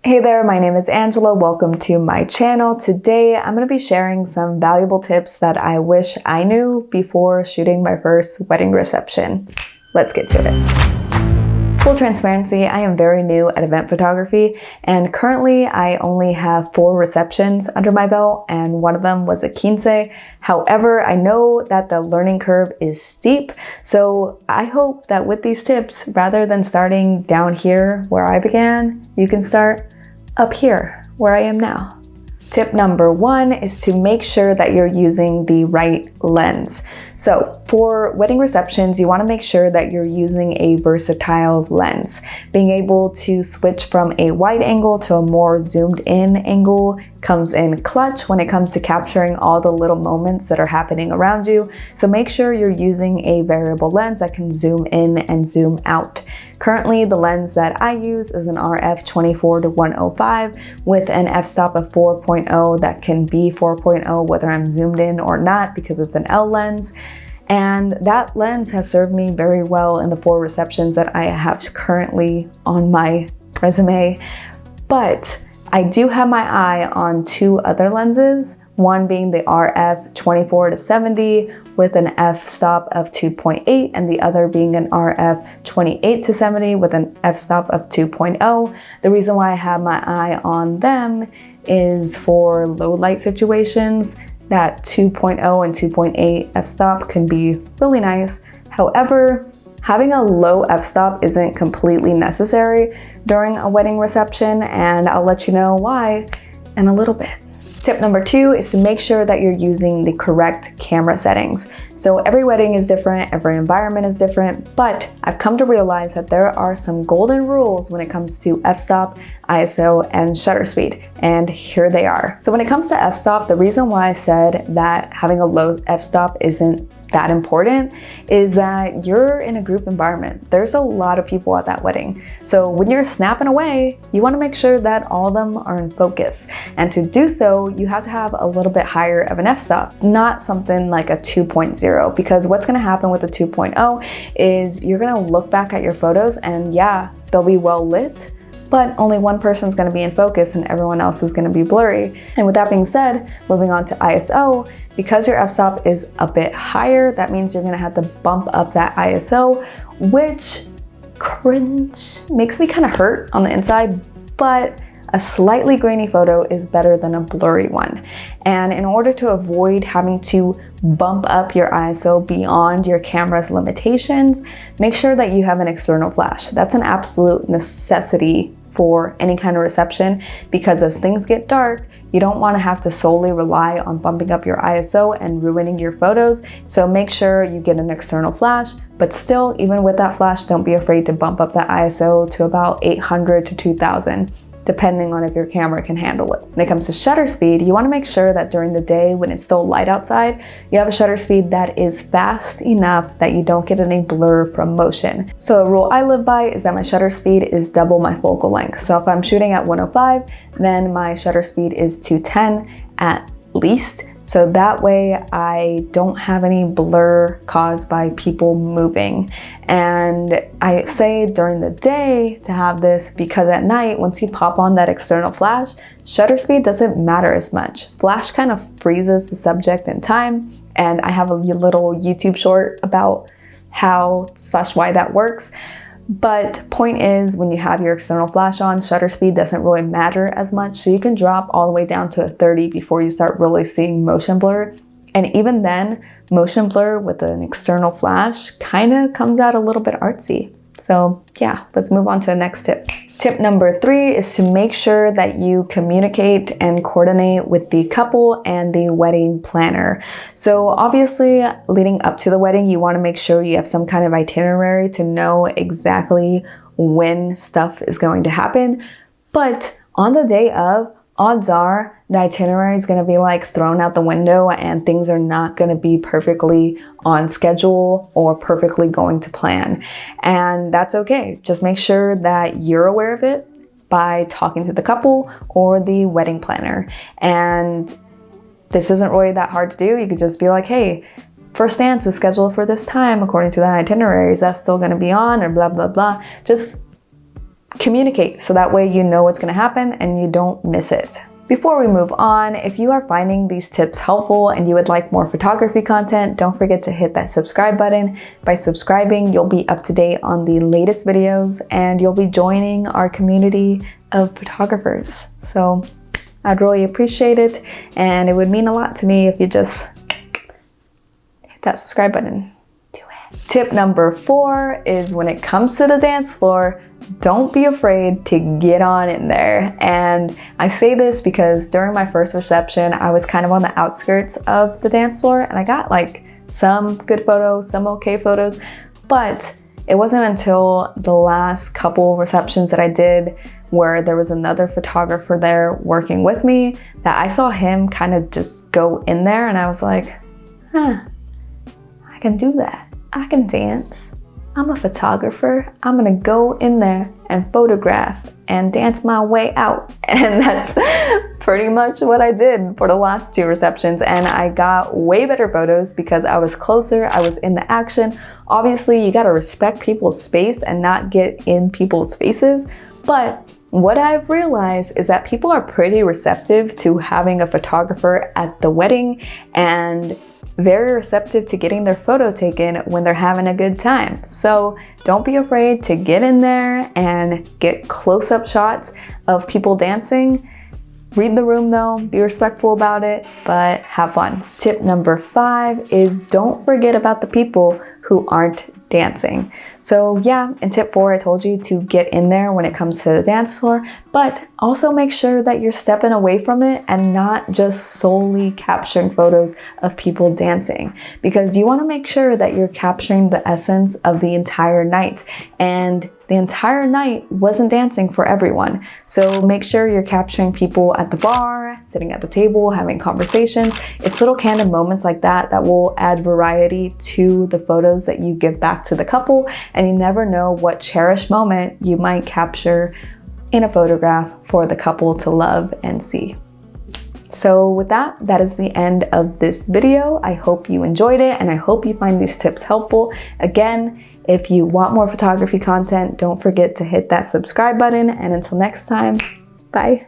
Hey there, my name is Angela. Welcome to my channel. Today, I'm going to be sharing some valuable tips that I wish I knew before shooting my first wedding reception. Let's get to it. Full transparency, I am very new at event photography, and currently I only have 4 receptions under my belt, and one of them was a 15. However, I know that the learning curve is steep, so I hope that with these tips, rather than starting down here where I began, you can start up here where I am now. Tip number 1 is to make sure that you're using the right lens. So for wedding receptions, you want to make sure that you're using a versatile lens. Being able to switch from a wide angle to a more zoomed in angle comes in clutch when it comes to capturing all the little moments that are happening around you. So make sure you're using a variable lens that can zoom in and zoom out. Currently, the lens that I use is an RF 24-105 with an f-stop of 4.0 that can be 4.0 whether I'm zoomed in or not because it's an L lens. And that lens has served me very well in the 4 receptions that I have currently on my resume. But I do have my eye on 2 other lenses, one being the RF 24-70 with an f-stop of 2.8 and the other being an RF 28-70 with an f-stop of 2.0. The reason why I have my eye on them is for low light situations. That 2.0 and 2.8 f-stop can be really nice. However, having a low f-stop isn't completely necessary during a wedding reception, and I'll let you know why in a little bit. Tip number 2 is to make sure that you're using the correct camera settings. So every wedding is different, every environment is different, but I've come to realize that there are some golden rules when it comes to f-stop, ISO, and shutter speed, and here they are. So when it comes to f-stop, the reason why I said that having a low f-stop isn't that important is that you're in a group environment. There's a lot of people at that wedding. So when you're snapping away, you want to make sure that all of them are in focus. And to do so, you have to have a little bit higher of an f-stop, not something like a 2.0, because what's going to happen with a 2.0 is you're going to look back at your photos and yeah, they'll be well lit, but only one person's going to be in focus and everyone else is going to be blurry. And with that being said, moving on to ISO, because your f-stop is a bit higher, that means you're going to have to bump up that ISO, which makes me kind of hurt on the inside, but a slightly grainy photo is better than a blurry one. And in order to avoid having to bump up your ISO beyond your camera's limitations, make sure that you have an external flash. That's an absolute necessity for any kind of reception, because as things get dark, you don't want to have to solely rely on bumping up your ISO and ruining your photos. So make sure you get an external flash, but still, even with that flash, don't be afraid to bump up that ISO to about 800 to 2000. Depending on if your camera can handle it. When it comes to shutter speed, you want to make sure that during the day when it's still light outside, you have a shutter speed that is fast enough that you don't get any blur from motion. So a rule I live by is that my shutter speed is double my focal length. So if I'm shooting at 105, then my shutter speed is 210 at least. So that way I don't have any blur caused by people moving. And I say during the day to have this because at night, once you pop on that external flash, shutter speed doesn't matter as much. Flash kind of freezes the subject in time. And I have a little YouTube short about how/why that works. But point is, when you have your external flash on, shutter speed doesn't really matter as much. So you can drop all the way down to a 30 before you start really seeing motion blur. And even then, motion blur with an external flash kind of comes out a little bit artsy. So yeah, let's move on to the next tip. Tip number 3 is to make sure that you communicate and coordinate with the couple and the wedding planner. So obviously, leading up to the wedding, you want to make sure you have some kind of itinerary to know exactly when stuff is going to happen. But on the day of, odds are the itinerary is going to be like thrown out the window and things are not going to be perfectly on schedule or perfectly going to plan. And that's okay. Just make sure that you're aware of it by talking to the couple or the wedding planner. And this isn't really that hard to do. You could just be like, hey, first dance is scheduled for this time according to that itinerary. Is that still going to be on, or blah, blah, blah. Just communicate so that way you know what's going to happen and you don't miss it. Before we move on, if you are finding these tips helpful and you would like more photography content, don't forget to hit that subscribe button. By subscribing, you'll be up to date on the latest videos and you'll be joining our community of photographers. So I'd really appreciate it, and it would mean a lot to me if you just hit that subscribe button. Do it. Tip number 4 is when it comes to the dance floor, don't be afraid to get on in there. And I say this because during my first reception, I was kind of on the outskirts of the dance floor and I got like some good photos, some okay photos, but it wasn't until the last couple receptions that I did where there was another photographer there working with me that I saw him kind of just go in there, and I was like, I can do that. I can dance. I'm a photographer. I'm gonna go in there and photograph and dance my way out. And that's pretty much what I did for the last 2 receptions. And I got way better photos because I was closer, I was in the action. Obviously, you gotta respect people's space and not get in people's faces. But what I've realized is that people are pretty receptive to having a photographer at the wedding and very receptive to getting their photo taken when they're having a good time. So don't be afraid to get in there and get close-up shots of people dancing. Read the room though, be respectful about it, but have fun. Tip number 5 is don't forget about the people who aren't dancing. So yeah, in tip 4, I told you to get in there when it comes to the dance floor, but also make sure that you're stepping away from it and not just solely capturing photos of people dancing, because you want to make sure that you're capturing the essence of the entire night. And the entire night wasn't dancing for everyone. So make sure you're capturing people at the bar, sitting at the table, having conversations. It's little candid moments like that that will add variety to the photos that you give back to the couple, and you never know what cherished moment you might capture in a photograph for the couple to love and see. So with that, that is the end of this video. I hope you enjoyed it and I hope you find these tips helpful. Again, if you want more photography content, don't forget to hit that subscribe button, and until next time, bye.